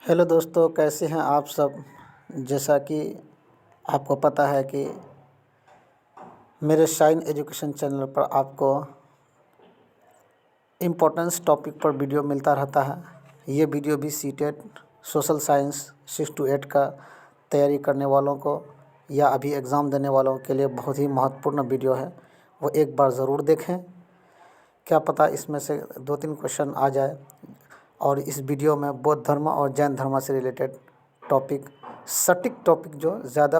Hello दोस्तों, कैसे हैं आप सब। जैसा कि आपको पता है कि मेरे शाइन एजुकेशन चैनल पर आपको इम्पोर्टेंस टॉपिक पर वीडियो मिलता रहता है। ये वीडियो भी सीटेट सोशल साइंस 6 to 8 का तैयारी करने वालों को या अभी एग्ज़ाम देने वालों के लिए बहुत ही महत्वपूर्ण वीडियो है। वो एक बार ज़रूर देखें, क्या पता इसमें से 2-3 क्वेश्चन आ जाए। और इस वीडियो में बौद्ध धर्म और जैन धर्म से रिलेटेड टॉपिक, सटीक टॉपिक, जो ज़्यादा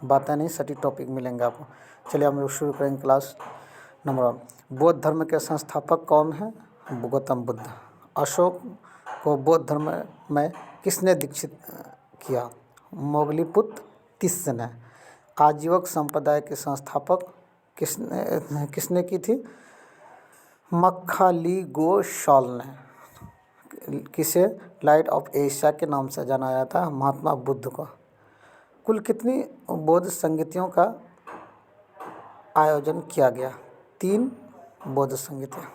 बातें नहीं, सटीक टॉपिक मिलेंगे आपको। चलिए हम लोग शुरू करेंगे क्लास। नंबर 1, बौद्ध धर्म के संस्थापक कौन हैं? गौतम बुद्ध। अशोक को बौद्ध धर्म में किसने दीक्षित किया? मोगलीपुत्र तिस्स ने। आजीवक संप्रदाय के संस्थापक किसने की थी? मक्खलीगोशाल ने। किसे लाइट ऑफ एशिया के नाम से जाना जाता है? महात्मा बुद्ध को। कुल कितनी बौद्ध संगीतियों का आयोजन किया गया? 3 बौद्ध संगीतियाँ।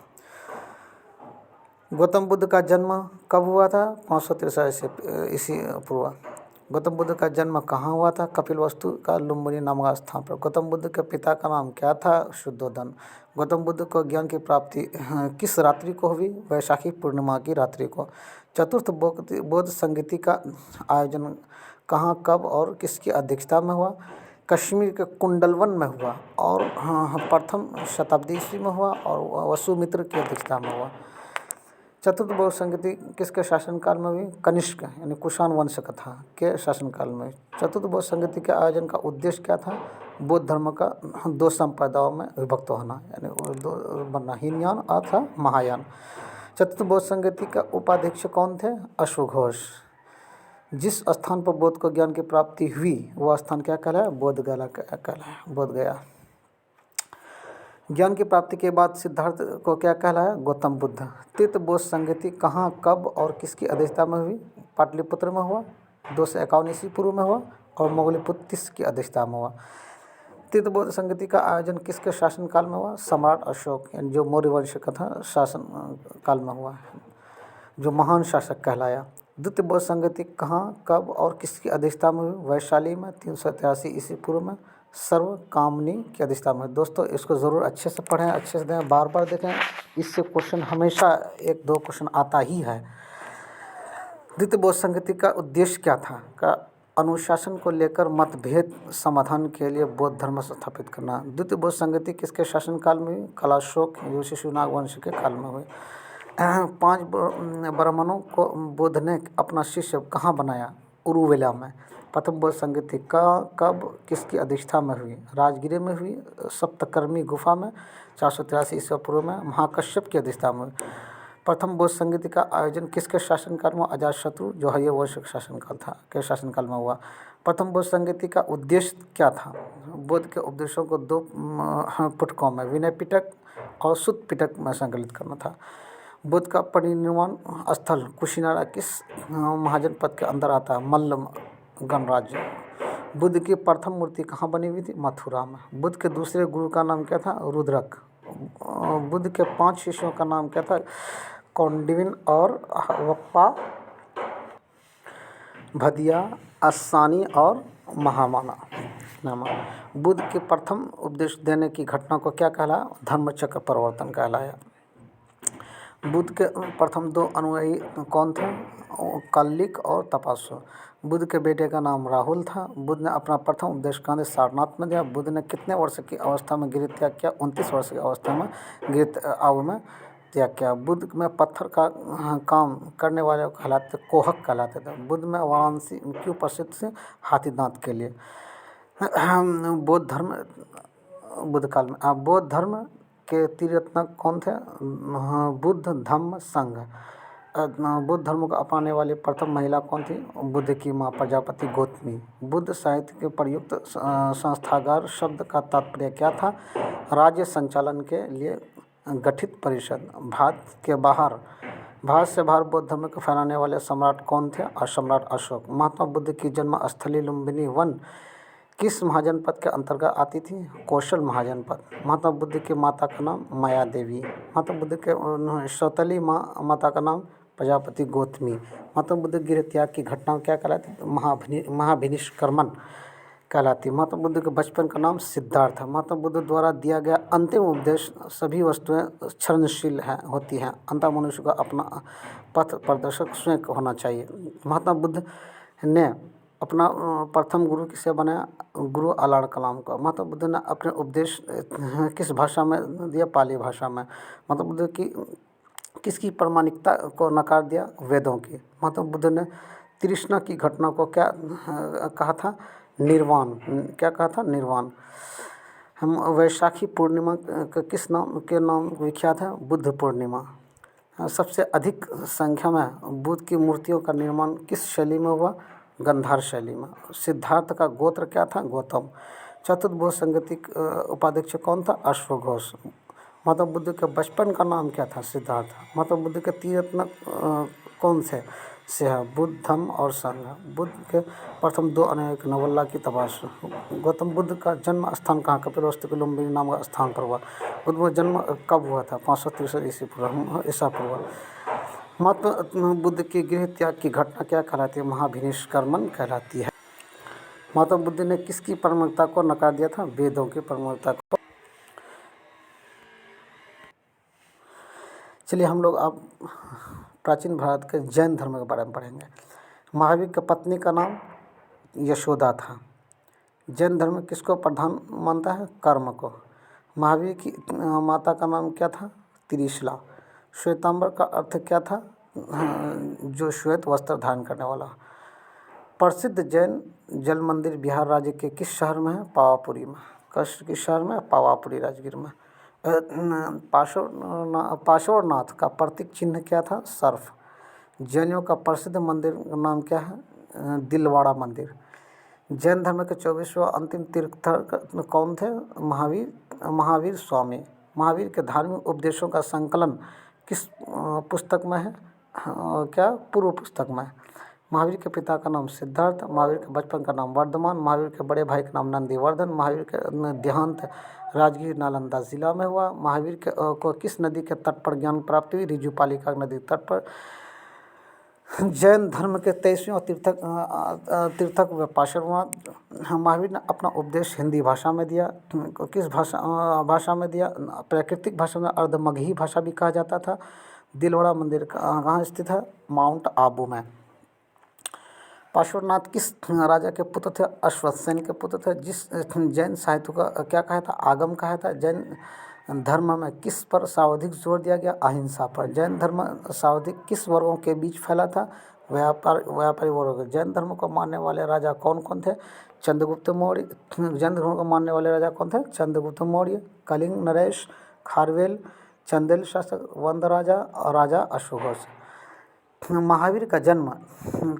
गौतम बुद्ध का जन्म कब हुआ था? 563 ईस्वी पूर्व। गौतम बुद्ध का जन्म कहाँ हुआ था? कपिलवस्तु का लुम्बिनी नामक स्थान पर। गौतम बुद्ध के पिता का नाम क्या था? शुद्धोधन। गौतम बुद्ध को ज्ञान की प्राप्ति किस रात्रि को हुई? वैशाखी पूर्णिमा की रात्रि को। चतुर्थ बौद्ध संगीति का आयोजन कहाँ, कब और किसकी अध्यक्षता में हुआ? कश्मीर के कुंडलवन में हुआ और प्रथम शताब्दी ईस्वी में हुआ और वसुमित्र की अध्यक्षता में हुआ। चतुर्थ बौद्ध संगीति किसके शासनकाल में हुई? कनिष्क यानी कुषाण वंश कथा के शासनकाल में। चतुर्थ बौद्ध संगीति के आयोजन का उद्देश्य क्या था? बौद्ध धर्म का 2 संप्रदायों में विभक्त होना, यानी 2 बनना, हीनयान अथवा महायान। चतुर्थ बौद्ध संगीति का उपाध्यक्ष कौन थे? अश्वघोष। जिस स्थान पर बौद्ध को ज्ञान की प्राप्ति हुई वह स्थान क्या कहलाया? बोध गया कहलाया, बोध गया। ज्ञान की प्राप्ति के बाद सिद्धार्थ को क्या कहलाया? गौतम बुद्ध। तृतीय बौद्ध संगीति कहाँ, कब और किसकी अध्यक्षता में हुई? पाटलिपुत्र में हुआ, 251 ईस्वी पूर्व में हुआ और मोगलीपुत्र तिस्स की अध्यक्षता में हुआ। तृतीय बौद्ध संगीति का आयोजन किसके शासनकाल में हुआ? सम्राट अशोक, यानी जो मौर्य वंश का था, शासन काल में हुआ, जो महान शासक कहलाया। द्वितीय बौद्ध संगीति कहाँ, कब और किसकी अध्यक्षता में हुई? वैशाली में 383 ईस्वी पूर्व में सर्वकामनी की अध्यक्षता में। दोस्तों इसको ज़रूर अच्छे से पढ़ें, अच्छे से दें, बार बार देखें, इससे क्वेश्चन हमेशा 1-2 क्वेश्चन आता ही है। द्वितीय बौद्ध संगीति का उद्देश्य क्या था? का अनुशासन को लेकर मतभेद समाधान के लिए बौद्ध धर्म स्थापित करना। द्वितीय बौद्ध संगीति किसके शासनकाल में हुई? कलाशोक शिशुनाग वंश के काल में हुई। 5 ब्राह्मणों को बुद्ध ने अपना शिष्य कहाँ बनाया? उरुवेला में। प्रथम बौद्ध संगीति कब किसकी अध्यक्षता में हुई? राजगीर में हुई, सप्तकर्मी गुफा में 483 ईस्वी पूर्व में महाकश्यप की अध्यक्षता में हुई। प्रथम बौद्ध संगीति का आयोजन किसके शासनकाल में? अजातशत्रु, जो हय्य वंश का शासनकाल था, के शासनकाल में हुआ। प्रथम बौद्ध संगीति का उद्देश्य क्या था? बुद्ध के उपदेशों को 2 पुटकों में, विनय पिटक और सुत्त पिटक में संकलित करना था। बुद्ध का परिनिर्वाण स्थल कुशीनारा किस महाजनपद के अंदर आता है? मल्ल गणराज्य। बुद्ध की प्रथम मूर्ति कहाँ बनी हुई थी? मथुरा में। बुद्ध के दूसरे गुरु का नाम क्या था? रुद्रक। बुद्ध के 5 शिष्यों का नाम क्या था? कौंडिन्य और वप्पा, भदिया, असानी और महामाना। बुद्ध के प्रथम उपदेश देने की घटना को क्या कहलाया? धर्मचक्र परिवर्तन कहलाया। बुद्ध के प्रथम 2 अनुयायी कौन थे? कल्लिक और तपासु। बुद्ध के बेटे का नाम राहुल था। बुद्ध ने अपना प्रथम उपदेश कहाँ सारनाथ में दिया। बुद्ध ने कितने वर्ष की अवस्था में गृह त्याग किया? 29 वर्ष की अवस्था में गृह आयु में त्याग किया। बुद्ध में पत्थर का काम करने वाले कहलाते कोहक कहलाते थे। बुद्ध में वाराणसी क्यों प्रसिद्ध थे? हाथी दांत के लिए। बौद्ध धर्म बुद्ध काल में बौद्ध धर्म के तीर्थंकर कौन थे? बुद्ध धम्म संघ। बुद्ध धर्म को अपनाने वाली प्रथम महिला कौन थी? बुद्ध की मां प्रजापति गौतमी। बुद्ध साहित्य के प्रयुक्त संस्थागार शब्द का तात्पर्य क्या था? राज्य संचालन के लिए गठित परिषद। भारत से बाहर बौद्ध धर्म को फैलाने वाले सम्राट कौन थे? सम्राट अशोक। महात्मा बुद्ध की जन्म स्थली लुम्बिनी वन किस महाजनपद के अंतर्गत आती थी? कौशल महाजनपद। महात्मा बुद्ध की माता का नाम माया देवी। महात्मा बुद्ध के सौतेली माता का नाम प्रजापति गौतमी। महात्मा बुद्ध गृह त्याग की घटना क्या कहलाती? महाभिनिष्क्रमण कहलाती। महात्मा बुद्ध के बचपन का नाम सिद्धार्थ है। महात्मा बुद्ध द्वारा दिया गया अंतिम उपदेश, सभी वस्तुएं क्षणशील होती हैं, अंततः मनुष्य का अपना पथ प्रदर्शक स्वयं होना चाहिए। महात्मा बुद्ध ने अपना प्रथम गुरु किसे बनाया? गुरु अलाड़ कलाम का। महात्मा बुद्ध ने अपने उपदेश किस भाषा में दिया? पाली भाषा में। महात्मा बुद्ध की किसकी प्रामाणिकता को नकार दिया? वेदों की। महात्मा बुद्ध ने तृष्णा की घटना को क्या कहा था? निर्वाण। क्या कहा था? निर्वाण। हम वैशाखी पूर्णिमा किस नाम के नाम विख्यात है? बुद्ध पूर्णिमा। सबसे अधिक संख्या में बुद्ध की मूर्तियों का निर्माण किस शैली में हुआ? गंधार शैली में। सिद्धार्थ का गोत्र क्या था? गौतम। चतुर्भुज संगति उपाध्यक्ष कौन था? अश्वघोष। महात्मा बुद्ध के बचपन का नाम क्या था? सिद्धार्थ। महात्मा बुद्ध के तीर्थरत्न कौन से है? बुद्ध, धम्म और संघ। बुद्ध के प्रथम 2 अनेक नवल्ला की तलाश। गौतम बुद्ध का जन्म स्थान कहाँ? कपिलवस्तु के लुम्बिनी नाम का स्थान पर हुआ। बुद्ध का जन्म कब हुआ था? 563 ईसा पूर्व। महात्मा बुद्ध की गृह त्याग की घटना क्या कहलाती है? महाभिनिष्क्रमण कहलाती है। महात्मा बुद्ध ने किसकी परमता को नकार दिया था? वेदों की परमता को। चलिए हम लोग अब प्राचीन भारत के जैन धर्म के बारे में पढ़ेंगे। महावीर की पत्नी का नाम यशोदा था। जैन धर्म किसको प्रधान मानता है? कर्म को। महावीर की माता का नाम क्या था? त्रिशला। श्वेतांबर का अर्थ क्या था? जो श्वेत वस्त्र धारण करने वाला। प्रसिद्ध जैन जल मंदिर बिहार राज्य के किस शहर में है? पावापुरी में। किस शहर में? पावापुरी, राजगीर में। पार्श्वनाथ का प्रतीक चिन्ह क्या था? सर्फ। जैनियों का प्रसिद्ध मंदिर का नाम क्या है? दिलवाड़ा मंदिर। जैन धर्म के 24वें अंतिम तीर्थंकर कौन थे? महावीर स्वामी। महावीर के धार्मिक उपदेशों का संकलन किस पुस्तक में है? क्या? पूर्व पुस्तक में। महावीर के पिता का नाम सिद्धार्थ। महावीर के बचपन का नाम वर्धमान। महावीर के बड़े भाई का नाम नंदीवर्धन। महावीर के देहांत राजगीर नालंदा जिला में हुआ। महावीर को किस नदी के तट पर ज्ञान प्राप्ति हुई? रिजुपालिका नदी तट पर। जैन धर्म के 23वें तीर्थक व पार्श्वनाथ। महावीर ने अपना उपदेश हिंदी भाषा में दिया। किस भाषा में दिया? प्राकृतिक भाषा में, अर्धमगही भाषा भी कहा जाता था। दिलवाड़ा मंदिर कहाँ स्थित है? माउंट आबू में। पार्श्वनाथ किस राजा के पुत्र थे? अश्वत्थसेन के पुत्र थे। जिस जैन साहित्य का क्या कहा था? आगम कहा था। जैन धर्म में किस पर सर्वाधिक जोर दिया गया? अहिंसा पर। जैन धर्म सर्वाधिक किस वर्गों के बीच फैला था? व्यापारी वर्ग। जैन धर्म को मानने वाले राजा कौन कौन थे? चंद्रगुप्त मौर्य। जैन धर्म को मानने वाले राजा कौन थे? चंद्रगुप्त मौर्य, कलिंग नरेश, खारवेल, चंदेल शासक, वंद राजा और राजा अश्वघोष। महावीर का जन्म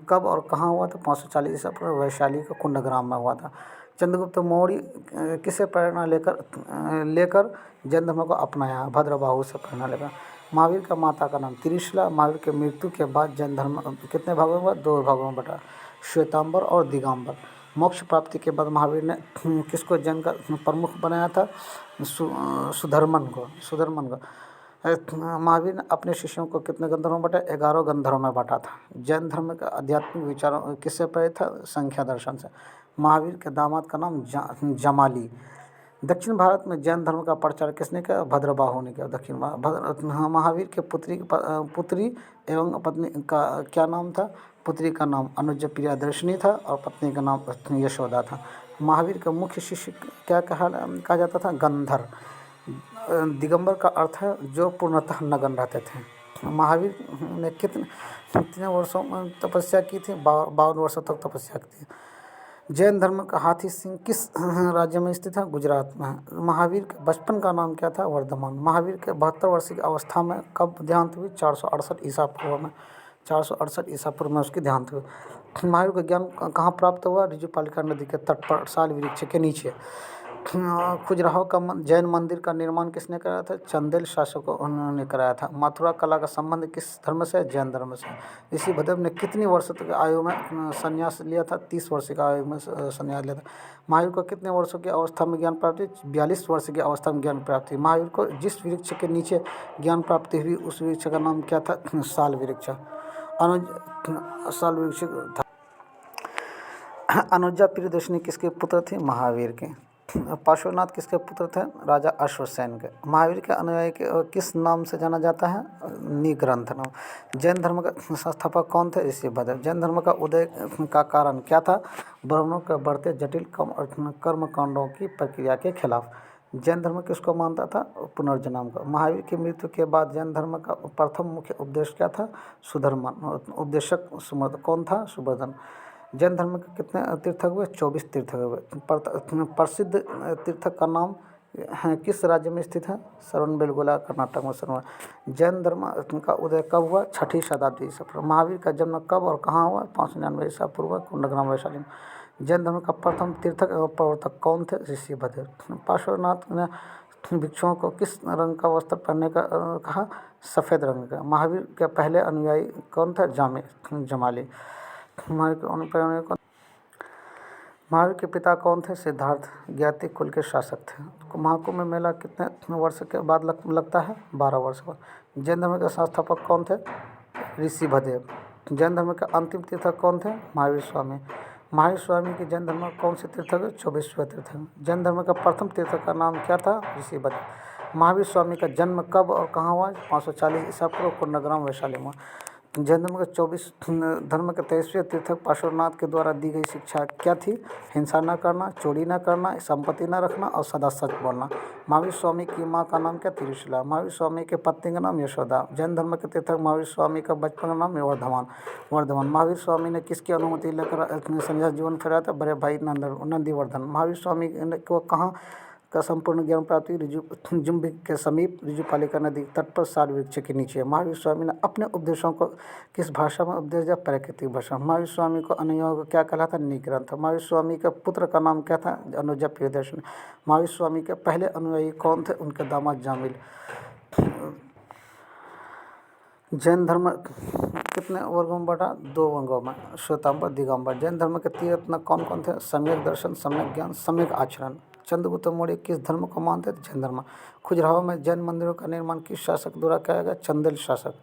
कब और कहाँ हुआ था? 540 ईसा पूर्व वैशाली के कुंडग्राम में हुआ था। चंद्रगुप्त मौर्य किसे प्रेरणा लेकर जैन धर्म को अपनाया? भद्रबाहु से प्रेरणा लेकर। महावीर का माता का नाम त्रिशला। महावीर के मृत्यु के बाद जैन धर्म कितने भागों में हुआ? 2 भागों में बटा, श्वेतांबर और दिगंबर। मोक्ष प्राप्ति के बाद महावीर ने किसको जैन का प्रमुख बनाया था? सुधर्मन को। महावीर ने अपने शिष्यों को कितने गंधर्वों में बांटा? 11 गंधर्वों में बांटा था। जैन धर्म का आध्यात्मिक विचारों किससे प्रेरित था? संख्या दर्शन से। महावीर के दामाद का नाम जमाली। दक्षिण भारत में जैन धर्म का प्रचार किसने किया? भद्रबाहु ने किया। दक्षिण महावीर के पुत्री एवं पत्नी का क्या नाम था? पुत्री का नाम अनुज प्रियदर्शिनी था और पत्नी का नाम यशोदा था। महावीर का मुख्य शिष्य क्या कहा जाता था? गंधर। दिगंबर का अर्थ है जो पूर्णतः नग्न रहते थे। महावीर ने कितने वर्षों में तपस्या की थी? 52 वर्षों तक तपस्या की थी। जैन धर्म का हाथी सिंह किस राज्य में स्थित है? गुजरात में। महावीर के बचपन का नाम क्या था? वर्धमान। महावीर के 72 वर्ष की अवस्था में कब देहांत हुई? 468 ईसा पूर्व में। 468 ईसा पूर्व में उसकी देहांत हुई। महावीर को ज्ञान कहाँ प्राप्त हुआ? रिजुपालिका नदी के तट पर साल वृक्ष के नीचे। खजुराहो का जैन मंदिर का निर्माण किसने कराया था? चंदेल शासकों उन्होंने कराया था। मथुरा कला का संबंध किस धर्म से? जैन धर्म से। ऋषि भदेव ने कितनी वर्ष तक आयु में संन्यास लिया था? 30 वर्ष की आयु में संन्यास लिया था। महावीर को कितने वर्षों की अवस्था में ज्ञान प्राप्ति? 42 वर्ष की अवस्था में ज्ञान प्राप्ति। महावीर को जिस वृक्ष के नीचे ज्ञान प्राप्ति हुई उस वृक्ष का नाम क्या था? साल वृक्ष। साल वृक्ष था। अनुजा प्रियदर्शनी किसके पुत्र थे? महावीर के। पार्श्वनाथ किसके पुत्र थे? राजा अश्वसेन के। महावीर के अनुयायी के किस नाम से जाना जाता है? निग्रंथ नाम। जैन धर्म का संस्थापक कौन थे? ऋषि भदेव। जैन धर्म का उदय का कारण क्या था? ब्राह्मणों के बढ़ते जटिल कर्मकांडों की प्रक्रिया के खिलाफ। जैन धर्म किसको मानता था? पुनर्जन्म का। महावीर की मृत्यु के बाद जैन धर्म का प्रथम मुख्य उपदेश क्या था? सुधर्मन। उपदेशक कौन था? सुवर्धन। जैन धर्म के कितने तीर्थक हुए? 24 तीर्थक हुए। प्रसिद्ध तीर्थक का नाम है किस राज्य में स्थित है? श्रवणबेलगोला, कर्नाटक में श्रवण। जैन धर्म का उदय कब हुआ? 6ठी शताब्दी ईसा पूर्व। महावीर का जन्म कब और कहाँ हुआ? 599 ईसा पूर्व, कुंडग्राम वैशाली में। जैन धर्म का प्रथम तीर्थक एवं प्रवर्तक कौन थे? ऋषि भदेव। पार्श्वनाथ ने भिक्षुओं को किस रंग का वस्त्र पहनने का कहा? सफ़ेद रंग का। महावीर के पहले अनुयायी कौन थे? जमाली। महावीर के पिता कौन थे? सिद्धार्थ। ज्ञाति कुल के शासक थे। महाकुंभ में मेला कितने वर्ष के बाद लगता है? 12 वर्ष बाद। जैन धर्म के संस्थापक कौन थे? ऋषि भदेव। जैन धर्म के अंतिम तीर्थक कौन थे? महावीर स्वामी। महावीर स्वामी की जैन धर्म में कौन से तीर्थक? 24वें तीर्थक। जैन धर्म का प्रथम तीर्थक का नाम क्या था? ऋषि भदेव। महावीर स्वामी का जन्म कब और कहाँ हुआ? 540 ईसा पूर्व, कुंडग्राम वैशाली में। जैन धर्म के 24 धर्म के 23वें तीर्थक पार्श्वनाथ के द्वारा दी गई शिक्षा क्या थी? हिंसा न करना, चोरी न करना, संपत्ति न रखना और सदा सच बोलना। महावीर स्वामी की माँ का नाम क्या? त्रिशूला। महावीर स्वामी के पत्नी का नाम यशोदा। जैन धर्म के तीर्थक महावीर स्वामी का बचपन का नाम वर्धमान। महावीर स्वामी ने किसकी अनुमति लेकर संन्यास जीवन फेरा था? बड़े भाई नंदीवर्धन। महावीर स्वामी को कहाँ का संपूर्ण ज्ञान प्राप्ति? जुम्बिक के समीप ऋजुपालिका नदी तट पर साल वृक्ष के नीचे। महावीर स्वामी ने अपने उपदेशों को किस भाषा में उपदेश दिया? प्राकृतिक भाषा। महावीर स्वामी को अनुयायियों को क्या कहलाता? निग्रंथ। महावीर स्वामी के पुत्र का नाम क्या था? अनुजा प्रियदर्शनी। महावीर स्वामी के पहले अनुयायी कौन थे? उनके दामाद जामिल। जैन धर्म कितने वर्गों में बटा? 2 वर्गों में, श्वेतांबर, दिगंबर। जैन धर्म के तीर्थक कौन कौन थे? सम्यक दर्शन, सम्यक ज्ञान, सम्यक आचरण। चंद्रगुप्त मौर्य किस धर्म को मानते थे? जैन धर्म। खजुराहो में जैन मंदिरों का निर्माण किस शासक द्वारा किया गया? चंदेल शासक।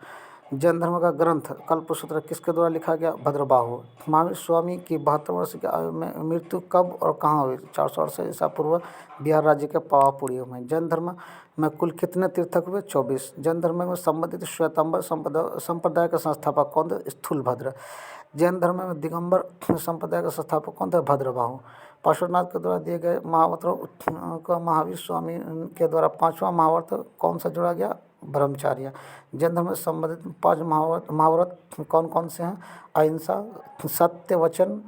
जैन धर्म का ग्रंथ कल्पसूत्र किसके द्वारा लिखा गया? भद्रबाहु। महावीर स्वामी की 72 वर्ष की आयु में मृत्यु कब और कहाँ हुई? 468 ईसा पूर्व, बिहार राज्य के पावापुरी में। जैन धर्म में कुल कितने तीर्थक हुए? 24। जैन धर्म में संबंधित श्वेतांबर संप्रदाय के संस्थापक कौन थे? स्थूलभद्र। जैन धर्म में दिगंबर संप्रदाय के संस्थापक कौन थे? भद्रबाहु। पार्श्वनाथ के द्वारा दिए गए महावृतों को महावीर स्वामी के द्वारा 5वां महाव्रत कौन सा जोड़ा गया? ब्रह्मचार्य। जैन धर्म में संबंधित 5 महाव्रत कौन कौन से हैं? अहिंसा, सत्य वचन,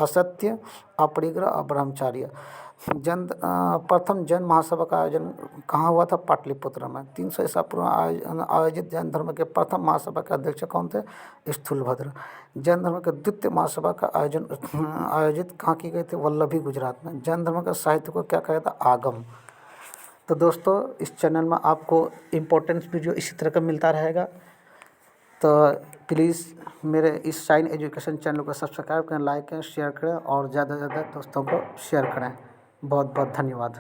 असत्य, अपरिग्रह और ब्रह्मचार्य। प्रथम जैन महासभा का आयोजन कहाँ हुआ था? पाटलिपुत्र में। 300 ईसा पूर्व आयोजित जैन धर्म के प्रथम महासभा के अध्यक्ष कौन थे? स्थूलभद्र। जैन धर्म के द्वितीय महासभा का आयोजित कहाँ की गई थी? वल्लभी, गुजरात में। जैन धर्म का साहित्य को क्या कहा था? आगम। तो दोस्तों, इस चैनल में आपको इम्पोर्टेंट वीडियो इसी तरह का मिलता रहेगा, तो प्लीज़ मेरे इस शाइन एजुकेशन चैनल को सब्सक्राइब करें, लाइक करें, शेयर करें और ज़्यादा से ज़्यादा दोस्तों को शेयर करें। बहुत बहुत धन्यवाद।